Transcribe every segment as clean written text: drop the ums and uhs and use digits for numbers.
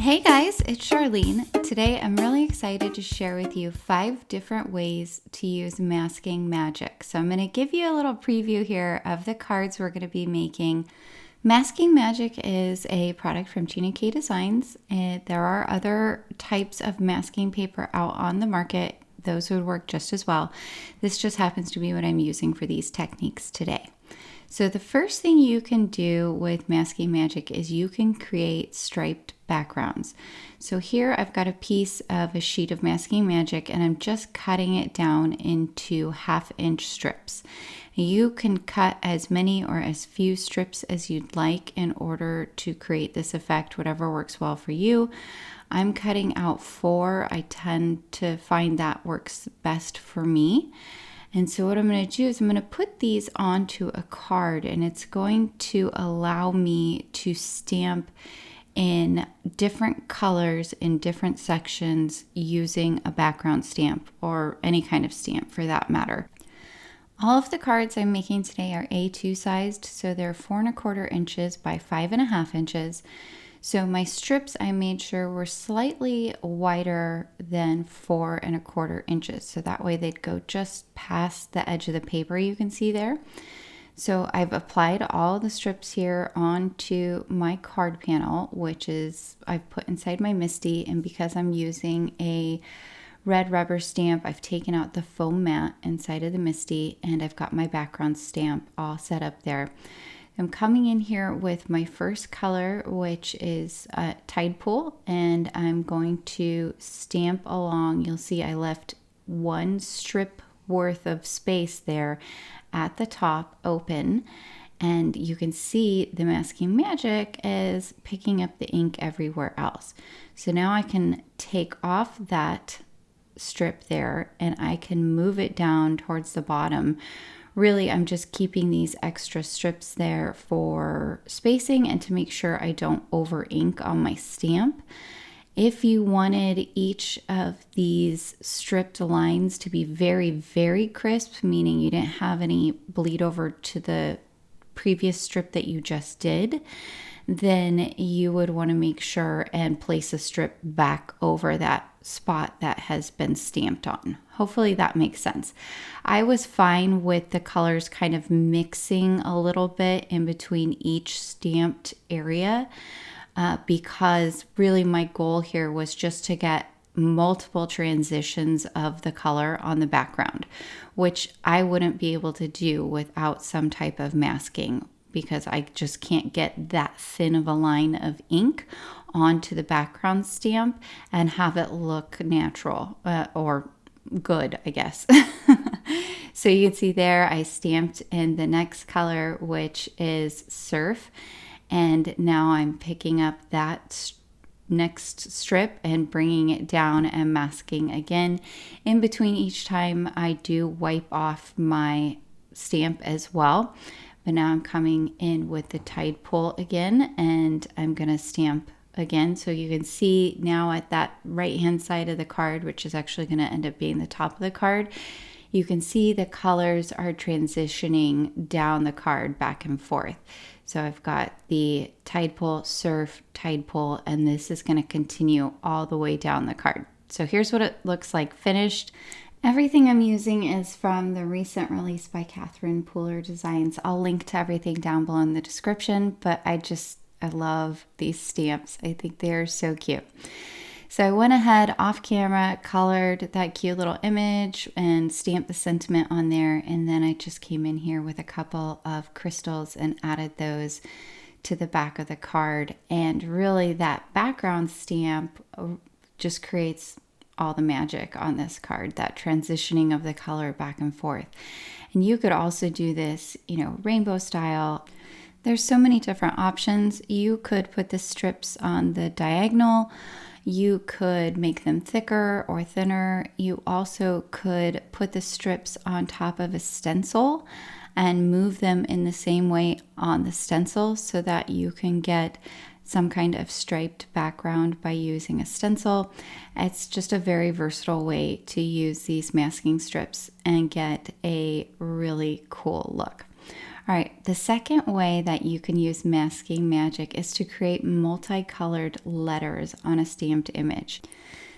Hey guys, it's Charlene. Today I'm really excited to share with you 5 different ways to use masking magic. So I'm going to give you a little preview here of the cards we're going to be making. Masking magic is a product from Tina K Designs. There are other types of masking paper out on the market. Those would work just as well. This just happens to be what I'm using for these techniques today. So the first thing you can do with masking magic is you can create striped backgrounds. So here I've got a piece of a sheet of masking magic and I'm just cutting it down into 1/2-inch strips. You can cut as many or as few strips as you'd like in order to create this effect, whatever works well for you. I'm cutting out 4. I tend to find that works best for me. And so what I'm going to do is I'm going to put these onto a card, and it's going to allow me to stamp in different colors in different sections using a background stamp or any kind of stamp for that matter. All of the cards I'm making today are A2 sized, so they're 4¼ inches by 5½ inches. So my strips I made sure were slightly wider than 4¼ inches. So that way they'd go just past the edge of the paper you can see there. So I've applied all the strips here onto my card panel, which is I've put inside my MISTI, and because I'm using a red rubber stamp, I've taken out the foam mat inside of the MISTI, and I've got my background stamp all set up there. I'm coming in here with my first color, which is Tidepool, and I'm going to stamp along. You'll see I left 1 strip worth of space there at the top open, and you can see the masking magic is picking up the ink everywhere else. So now I can take off that strip there and I can move it down towards the bottom. Really, I'm just keeping these extra strips there for spacing and to make sure I don't over ink on my stamp. If you wanted each of these stripped lines to be very, very crisp, meaning you didn't have any bleed over to the previous strip that you just did, then you would want to make sure and place a strip back over that spot that has been stamped on. Hopefully that makes sense. I was fine with the colors kind of mixing a little bit in between each stamped area because really my goal here was just to get multiple transitions of the color on the background, which I wouldn't be able to do without some type of masking, because I just can't get that thin of a line of ink onto the background stamp and have it look natural or good, I guess. So you can see there I stamped in the next color, which is Surf, and now I'm picking up that next strip and bringing it down and masking again. In between each time I do wipe off my stamp as well. But now I'm coming in with the Tidepool again, and I'm going to stamp again. So you can see now at that right hand side of the card, which is actually going to end up being the top of the card, you can see the colors are transitioning down the card back and forth. So I've got the Tidepool, Surf, Tidepool, and this is going to continue all the way down the card. So here's what it looks like finished. Everything I'm using is from the recent release by Catherine Pooler Designs. I'll link to everything down below in the description, but I love these stamps. I think they're so cute. So I went ahead off camera, colored that cute little image and stamped the sentiment on there. And then I just came in here with a couple of crystals and added those to the back of the card. And really that background stamp just creates all the magic on this card, that transitioning of the color back and forth. And you could also do this, rainbow style. There's so many different options. You could put the strips on the diagonal. You could make them thicker or thinner. You also could put the strips on top of a stencil and move them in the same way on the stencil so that you can get some kind of striped background by using a stencil. It's just a very versatile way to use these masking strips and get a really cool look. All right, the second way that you can use masking magic is to create multicolored letters on a stamped image.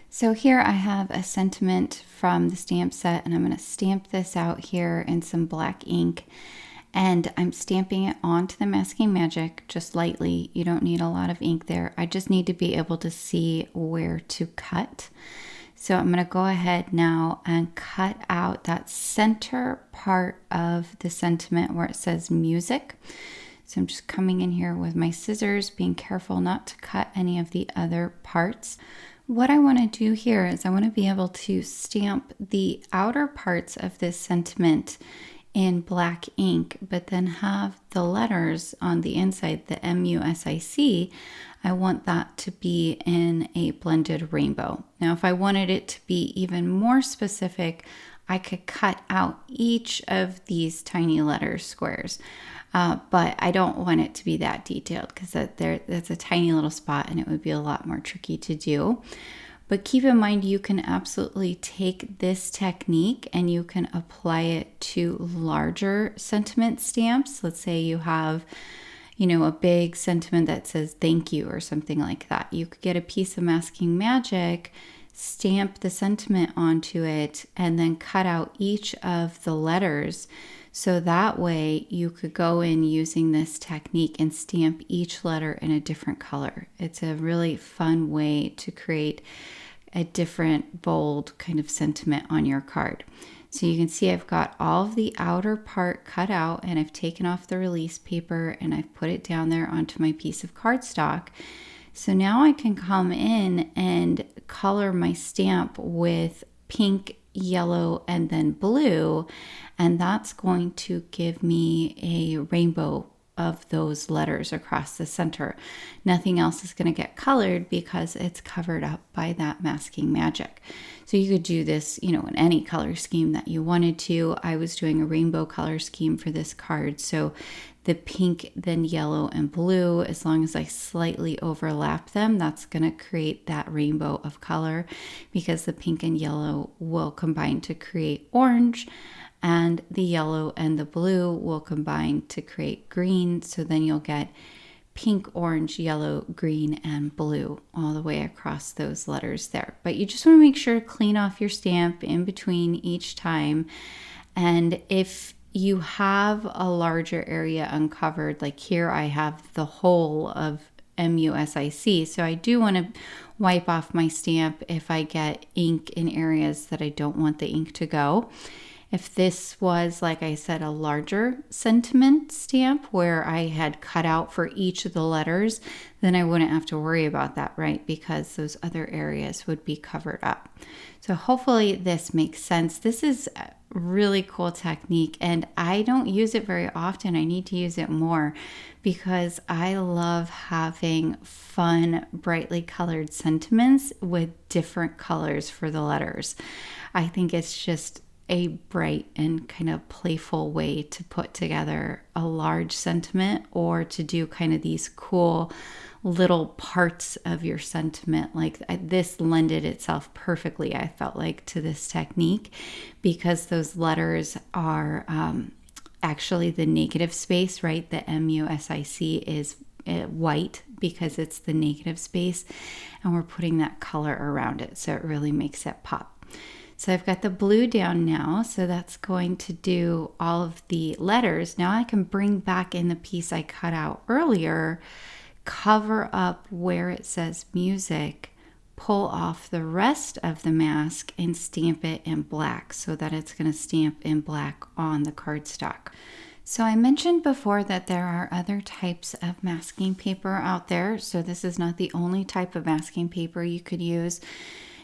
So here I have a sentiment from the stamp set, and I'm going to stamp this out here in some black ink, and I'm stamping it onto the masking magic just lightly. You don't need a lot of ink there. I just need to be able to see where to cut. So I'm going to go ahead now and cut out that center part of the sentiment where it says music. So I'm just coming in here with my scissors, being careful not to cut any of the other parts. What I want to do here is I want to be able to stamp the outer parts of this sentiment in black ink, but then have the letters on the inside, the MUSIC, I want that to be in a blended rainbow. Now, if I wanted it to be even more specific, I could cut out each of these tiny letter squares. But I don't want it to be that detailed because that's a tiny little spot and it would be a lot more tricky to do. But keep in mind, you can absolutely take this technique and you can apply it to larger sentiment stamps. Let's say you have, a big sentiment that says thank you or something like that. You could get a piece of masking magic, stamp the sentiment onto it, and then cut out each of the letters. So that way you could go in using this technique and stamp each letter in a different color. It's a really fun way to create a different bold kind of sentiment on your card. So you can see I've got all of the outer part cut out and I've taken off the release paper and I've put it down there onto my piece of cardstock. So now I can come in and color my stamp with pink, yellow, and then blue, and that's going to give me a rainbow of those letters across the center. Nothing else is going to get colored because it's covered up by that masking magic. So you could do this, in any color scheme that you wanted to. I was doing a rainbow color scheme for this card. So the pink, then yellow and blue, as long as I slightly overlap them, that's going to create that rainbow of color because the pink and yellow will combine to create orange. And the yellow and the blue will combine to create green. So then you'll get pink, orange, yellow, green, and blue all the way across those letters there. But you just want to make sure to clean off your stamp in between each time. And if you have a larger area uncovered, like here I have the whole of MUSIC, so I do want to wipe off my stamp if I get ink in areas that I don't want the ink to go. If this was, like I said, a larger sentiment stamp where I had cut out for each of the letters, then I wouldn't have to worry about that, right? Because those other areas would be covered up. So hopefully this makes sense. This is a really cool technique and I don't use it very often. I need to use it more because I love having fun, brightly colored sentiments with different colors for the letters. I think it's just a bright and kind of playful way to put together a large sentiment or to do kind of these cool little parts of your sentiment. Like this lended itself perfectly, I felt like, to this technique because those letters are actually the negative space, right? The MUSIC is white because it's the negative space and we're putting that color around it. So it really makes it pop. So I've got the blue down now, so that's going to do all of the letters. Now I can bring back in the piece I cut out earlier, cover up where it says music, pull off the rest of the mask and stamp it in black so that it's going to stamp in black on the cardstock. So I mentioned before that there are other types of masking paper out there. So this is not the only type of masking paper you could use.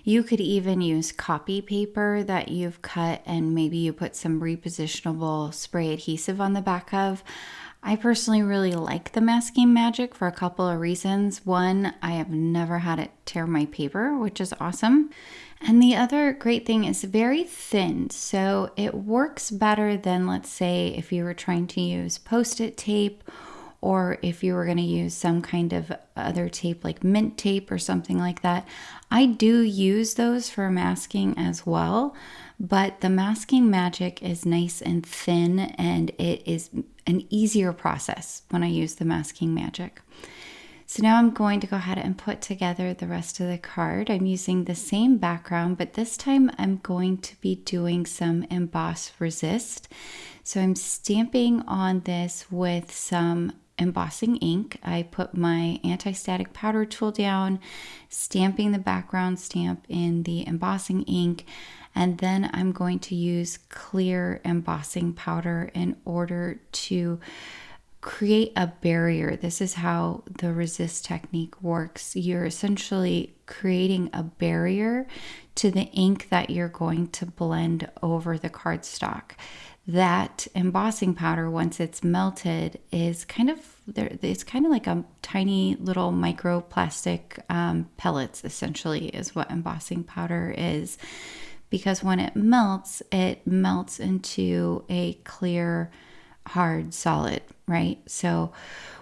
You could even use copy paper that you've cut and maybe you put some repositionable spray adhesive on the back of. I personally really like the masking magic for a couple of reasons. One, I have never had it tear my paper, which is awesome. And the other great thing is very thin, so it works better than, let's say, if you were trying to use Post-it tape or if you were going to use some kind of other tape like mint tape or something like that. I do use those for masking as well, but the masking magic is nice and thin, and it is an easier process when I use the masking magic. So now I'm going to go ahead and put together the rest of the card. I'm using the same background, but this time I'm going to be doing some Emboss Resist. So I'm stamping on this with some embossing ink. I put my anti-static powder tool down, stamping the background stamp in the embossing ink, and then I'm going to use clear embossing powder in order to create a barrier. This is how the resist technique works. You're essentially creating a barrier to the ink that you're going to blend over the cardstock. That embossing powder, once it's melted, is kind of it's kind of like a tiny little microplastic pellets, essentially, is what embossing powder is. Because when it melts into a clear, hard solid, right? So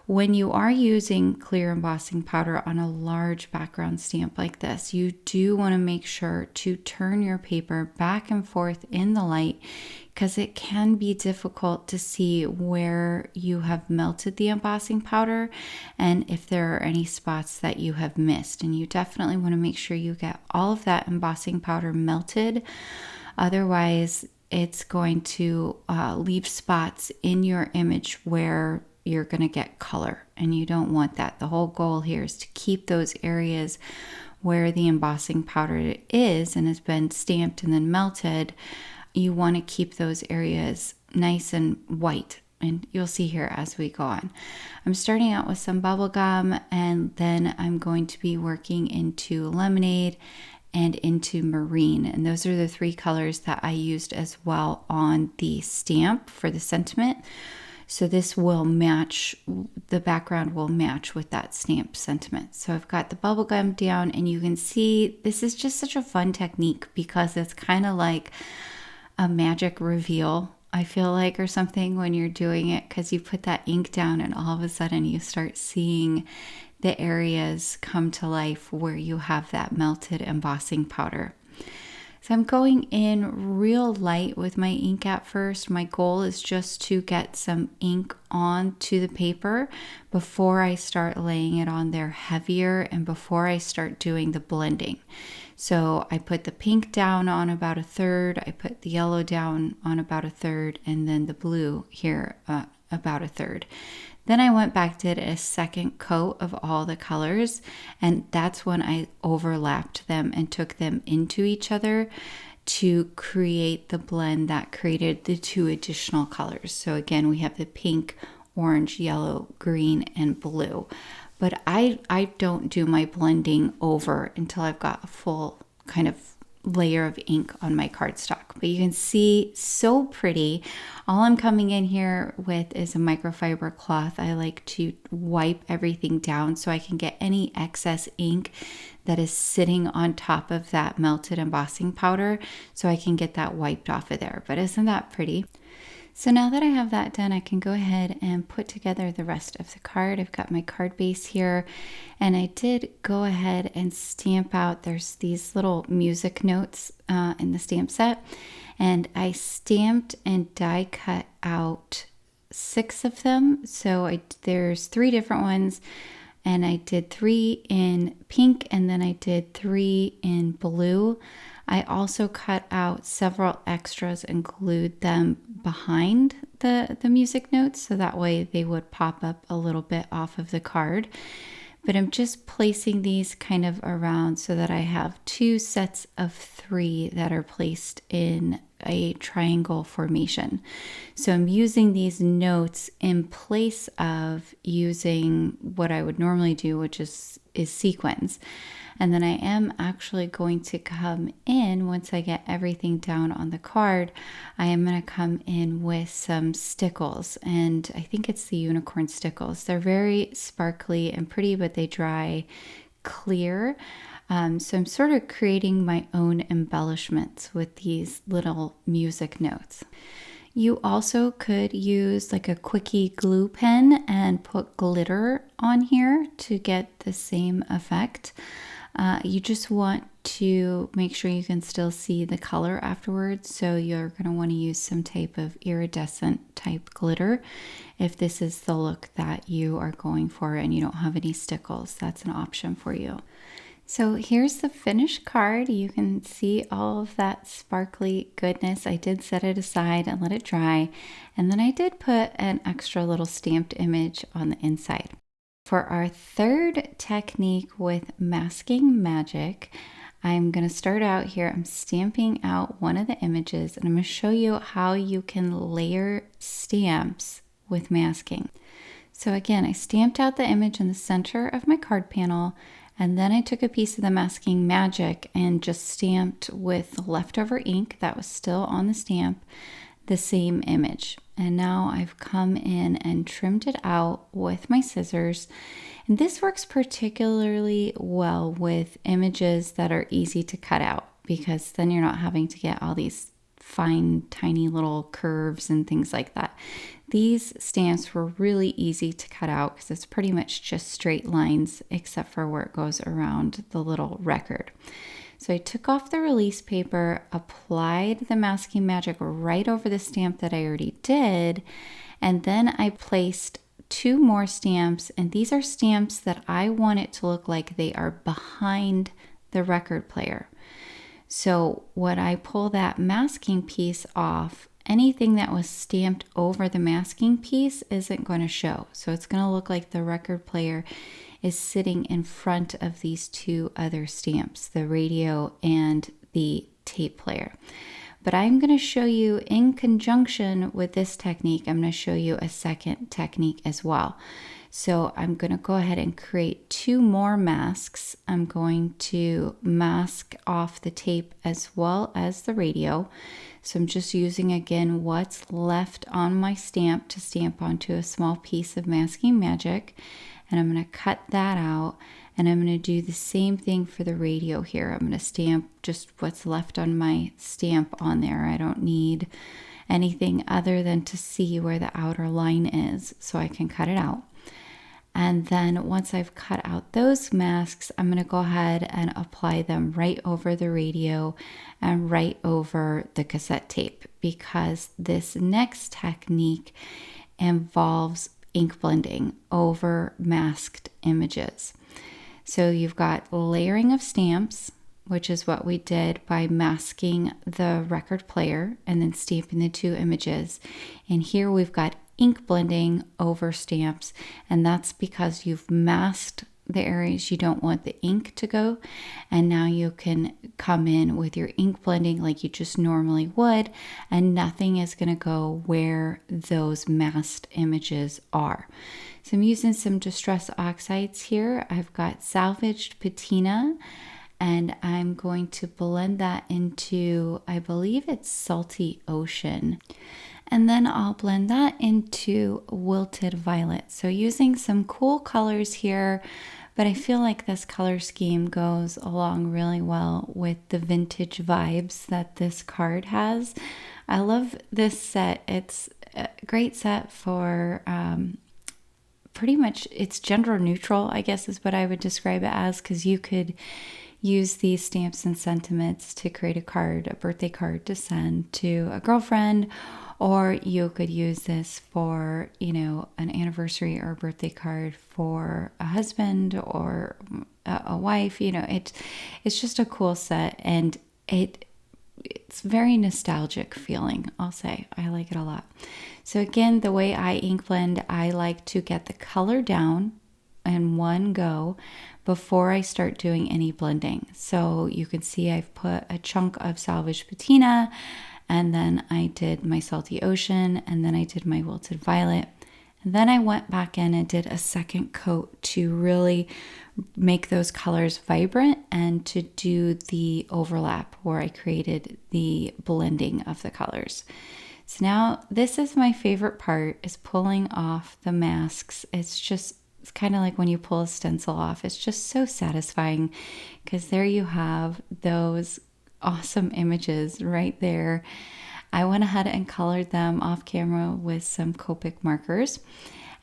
when you are using clear embossing powder on a large background stamp like this, you do want to make sure to turn your paper back and forth in the light, because it can be difficult to see where you have melted the embossing powder and if there are any spots that you have missed. And you definitely want to make sure you get all of that embossing powder melted. Otherwise, it's going to leave spots in your image where you're going to get color, and you don't want that. The whole goal here is to keep those areas where the embossing powder is and has been stamped and then melted. You want to keep those areas nice and white, and you'll see here as we go on. I'm starting out with some bubblegum, and then I'm going to be working into lemonade and into marine. And those are the three colors that I used as well on the stamp for the sentiment. So this will match, the background will match with that stamp sentiment. So I've got the bubblegum down, and you can see this is just such a fun technique because it's kind of like a magic reveal, I feel like, or something when you're doing it, because you put that ink down and all of a sudden you start seeing the areas come to life where you have that melted embossing powder. So I'm going in real light with my ink at first. My goal is just to get some ink onto the paper before I start laying it on there heavier and before I start doing the blending. So I put the pink down on about a third, I put the yellow down on about a third, and then the blue here about a third. Then I went back, did a second coat of all the colors, and that's when I overlapped them and took them into each other to create the blend that created the two additional colors. So again, we have the pink, orange, yellow, green, and blue. But I don't do my blending over until I've got a full kind of layer of ink on my cardstock. But you can see, so pretty. All I'm coming in here with is a microfiber cloth. I like to wipe everything down so I can get any excess ink that is sitting on top of that melted embossing powder, so I can get that wiped off of there. But isn't that pretty? So now that I have that done, I can go ahead and put together the rest of the card. I've got my card base here, and I did go ahead and stamp out, there's these little music notes in the stamp set, and I stamped and die cut out 6 of them. So there's 3 different ones, and I did 3 in pink, and then I did 3 in blue. I also cut out several extras and glued them behind the music notes, so that way they would pop up a little bit off of the card. But I'm just placing these kind of around so that I have 2 sets of 3 that are placed in a triangle formation. So I'm using these notes in place of using what I would normally do, which is sequins. And then I am actually going to come in, once I get everything down on the card, I am going to come in with some Stickles. And I think it's the unicorn Stickles. They're very sparkly and pretty, but they dry clear. So I'm sort of creating my own embellishments with these little music notes. You also could use like a quickie glue pen and put glitter on here to get the same effect. You just want to make sure you can still see the color afterwards, so you're going to want to use some type of iridescent type glitter if this is the look that you are going for and you don't have any stickles. That's an option for you. So here's the finished card. You can see all of that sparkly goodness. I did set it aside and let it dry, and then I did put an extra little stamped image on the inside. For our third technique with masking magic, I'm going to start out here. I'm stamping out one of the images, and I'm going to show you how you can layer stamps with masking. So again, I stamped out the image in the center of my card panel, and then I took a piece of the masking magic and just stamped with leftover ink that was still on the stamp the same image. And now I've come in and trimmed it out with my scissors. And this works particularly well with images that are easy to cut out, because then you're not having to get all these fine, tiny little curves and things like that. These stamps were really easy to cut out because it's pretty much just straight lines except for where it goes around the little record. So I took off the release paper, applied the masking magic right over the stamp that I already did, and then I placed 2 more stamps, and these are stamps that I want it to look like they are behind the record player. So when I pull that masking piece off, anything that was stamped over the masking piece isn't going to show. So it's going to look like the record player is sitting in front of these 2 other stamps, the radio and the tape player. But I'm going to show you, in conjunction with this technique, I'm going to show you a second technique as well. So I'm going to go ahead and create 2 more masks. I'm going to mask off the tape as well as the radio. So I'm just using again what's left on my stamp to stamp onto a small piece of masking magic. And I'm going to cut that out, and I'm going to do the same thing for the radio here. I'm going to stamp just what's left on my stamp on there. I don't need anything other than to see where the outer line is so I can cut it out. And then once I've cut out those masks, I'm going to go ahead and apply them right over the radio and right over the cassette tape, because this next technique involves ink blending over masked images. So you've got layering of stamps, which is what we did by masking the record player and then stamping the 2 images. And here we've got ink blending over stamps, and that's because you've masked the areas you don't want the ink to go, and now you can come in with your ink blending like you just normally would, and nothing is going to go where those masked images are. So I'm using some Distress Oxides here. I've got Salvaged Patina, and I'm going to blend that into, I believe it's Salty Ocean. And then I'll blend that into Wilted Violet. So using some cool colors here, but I feel like this color scheme goes along really well with the vintage vibes that this card has. I love this set. It's a great set for pretty much, it's gender neutral, I guess is what I would describe it as, because you could use these stamps and sentiments to create a card, a birthday card to send to a girlfriend, or you could use this for, you know, an anniversary or a birthday card for a husband or a wife. You know, it's just a cool set, and it's very nostalgic feeling, I'll say. I like it a lot. So again, the way I ink blend, I like to get the color down in one go before I start doing any blending. So you can see I've put a chunk of Salvaged Patina, and then I did my Salty Ocean, and then I did my Wilted Violet. And then I went back in and did a second coat to really make those colors vibrant and to do the overlap where I created the blending of the colors. So now this is my favorite part, is pulling off the masks. It's kind of like when you pull a stencil off. It's just so satisfying, because there you have those awesome images right there. I went ahead and colored them off camera with some Copic markers.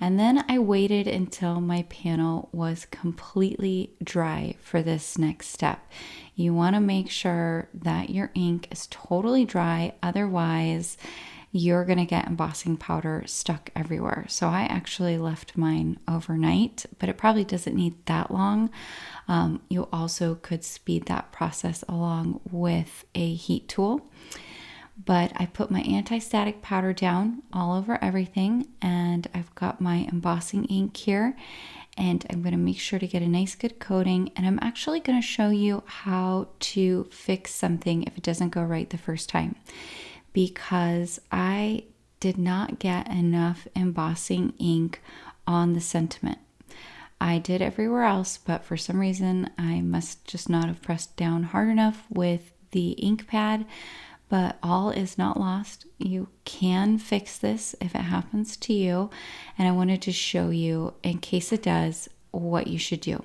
And then I waited until my panel was completely dry for this next step. You want to make sure that your ink is totally dry, otherwise you're going to get embossing powder stuck everywhere. So I actually left mine overnight, but it probably doesn't need that long. You also could speed that process along with a heat tool. But I put my anti-static powder down all over everything, and I've got my embossing ink here, and I'm going to make sure to get a nice good coating. And I'm actually going to show you how to fix something if it doesn't go right the first time, because I did not get enough embossing ink on the sentiment. I did everywhere else, but for some reason I must just not have pressed down hard enough with the ink pad. But all is not lost. You can fix this if it happens to you. And I wanted to show you, in case it does, what you should do.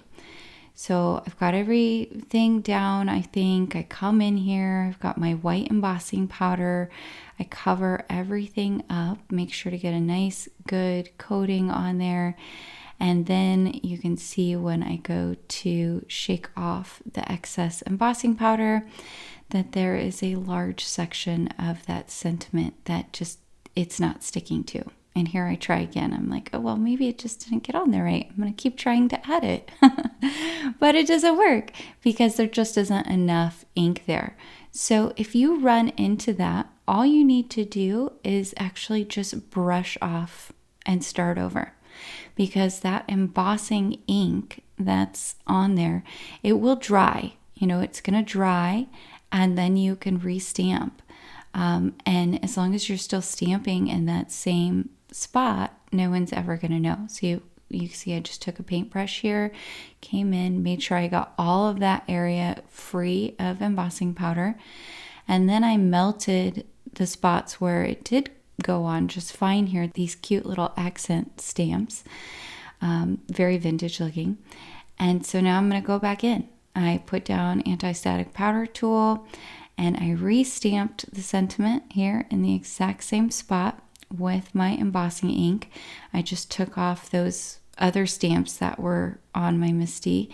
So I've got everything down, I think. I come in here, I've got my white embossing powder. I cover everything up, make sure to get a nice good coating on there. And then you can see when I go to shake off the excess embossing powder that there is a large section of that sentiment that just, it's not sticking to. And here I try again. I'm like, oh, well, maybe it just didn't get on there right. I'm going to keep trying to add it. But it doesn't work because there just isn't enough ink there. So if you run into that, all you need to do is actually just brush off and start over. Because that embossing ink that's on there, it will dry. It's going to dry, and then you can restamp. And as long as you're still stamping in that same spot, no one's ever going to know. So you see I just took a paintbrush here, came in, made sure I got all of that area free of embossing powder. And then I melted the spots where it did go on just fine here, these cute little accent stamps, very vintage looking. And so now I'm going to go back in. I put down anti-static powder tool and I re-stamped the sentiment here in the exact same spot with my embossing ink. I just took off those other stamps that were on my Misty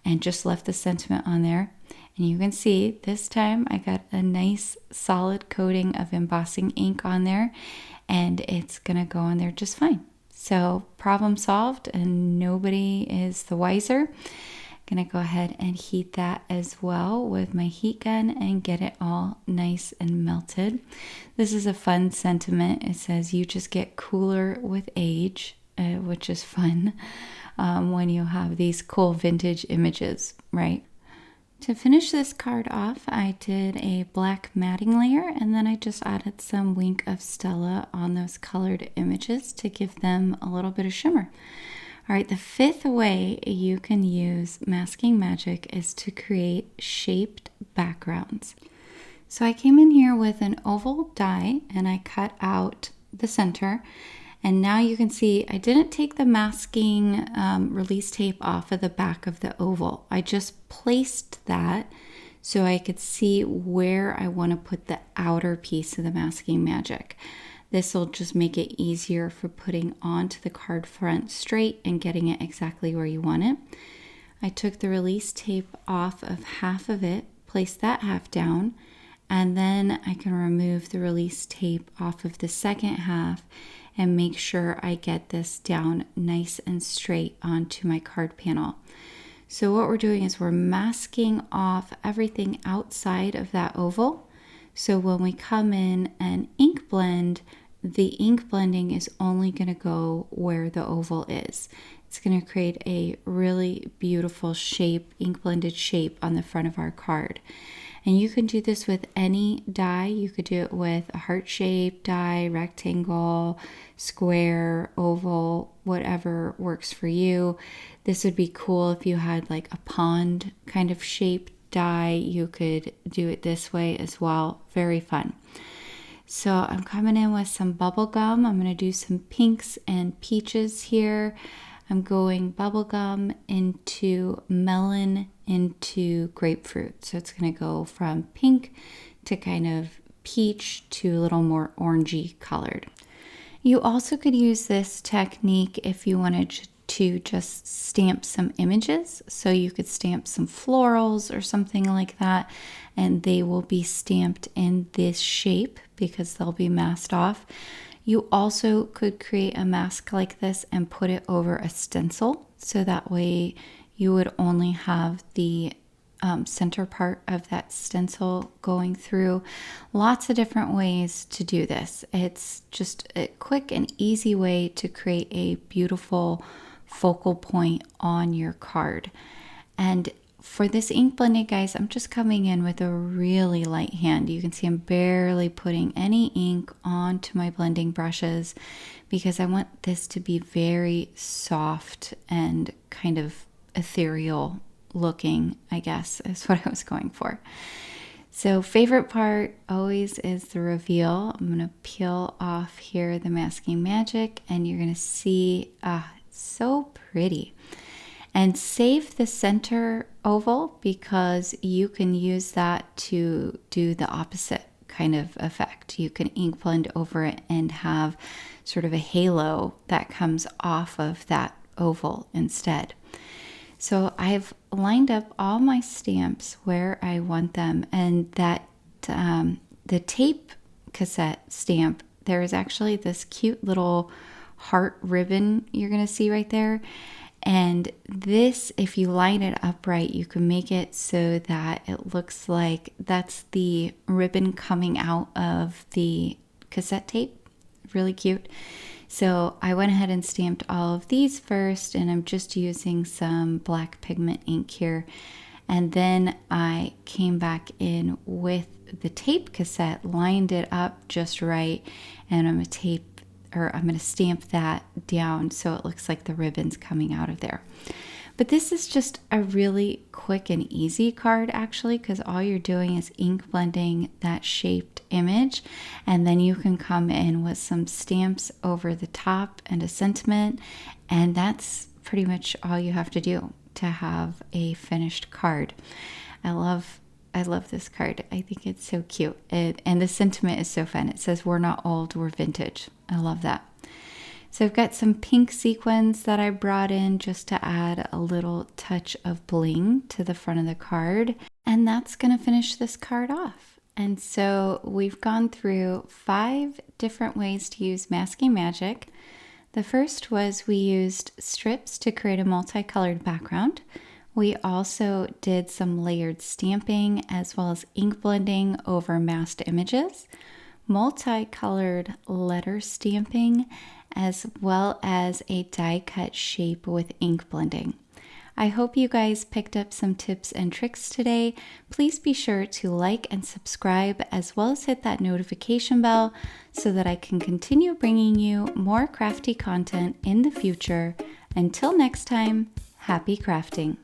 and just left the sentiment on there. And you can see this time I got a nice solid coating of embossing ink on there, and it's gonna go on there just fine. So problem solved, and nobody is the wiser. Gonna go ahead and heat that as well with my heat gun and get it all nice and melted. This is a fun sentiment. It says you just get cooler with age, which is fun when you have these cool vintage images, right? To finish this card off, I did a black matting layer, and then I just added some Wink of Stella on those colored images to give them a little bit of shimmer. All right, the fifth way you can use masking magic is to create shaped backgrounds. So I came in here with an oval die and I cut out the center. And now you can see I didn't take the masking release tape off of the back of the oval. I just placed that so I could see where I want to put the outer piece of the masking magic. This will just make it easier for putting onto the card front straight and getting it exactly where you want it. I took the release tape off of half of it, placed that half down, and then I can remove the release tape off of the second half and make sure I get this down nice and straight onto my card panel. So what we're doing is we're masking off everything outside of that oval. So when we come in and ink blend, the ink blending is only going to go where the oval is. It's going to create a really beautiful shape, ink blended shape on the front of our card. And you can do this with any die. You could do it with a heart-shaped die, rectangle, square, oval, whatever works for you. This would be cool if you had like a pond kind of shaped die. You could do it this way as well. Very fun. So I'm coming in with some bubblegum. I'm going to do some pinks and peaches here. I'm going bubblegum into melon into grapefruit. So it's going to go from pink to kind of peach to a little more orangey colored. You also could use this technique if you wanted to just stamp some images. So you could stamp some florals or something like that, and they will be stamped in this shape because they'll be masked off. You also could create a mask like this and put it over a stencil. So that way you would only have the center part of that stencil going through. Lots of different ways to do this. It's just a quick and easy way to create a beautiful focal point on your card. And for this ink blending, guys, I'm just coming in with a really light hand. You can see I'm barely putting any ink onto my blending brushes because I want this to be very soft and kind of ethereal looking, I guess, is what I was going for. So favorite part always is the reveal. I'm going to peel off here the Masking Magic, and you're going to see, it's so pretty. And save the center oval because you can use that to do the opposite kind of effect. You can ink blend over it and have sort of a halo that comes off of that oval instead. So I've lined up all my stamps where I want them, and that the tape cassette stamp, there is actually this cute little heart ribbon you're going to see right there. And this, if you line it up right, you can make it so that it looks like that's the ribbon coming out of the cassette tape. Really cute. So I went ahead and stamped all of these first, and I'm just using some black pigment ink here. And then I came back in with the tape cassette, lined it up just right, and I'm going to stamp that down so it looks like the ribbon's coming out of there. But this is just a really quick and easy card, actually, because all you're doing is ink blending that shaped image, and then you can come in with some stamps over the top and a sentiment, and that's pretty much all you have to do to have a finished card. I love this card. I think it's so cute. And the sentiment is so fun. It says, "We're not old, we're vintage." I love that. So I've got some pink sequins that I brought in just to add a little touch of bling to the front of the card. And that's going to finish this card off. And so we've gone through 5 different ways to use Masking Magic. The first was we used strips to create a multicolored background. We also did some layered stamping as well as ink blending over masked images, multicolored letter stamping, as well as a die cut shape with ink blending. I hope you guys picked up some tips and tricks today. Please be sure to like and subscribe, as well as hit that notification bell so that I can continue bringing you more crafty content in the future. Until next time, happy crafting.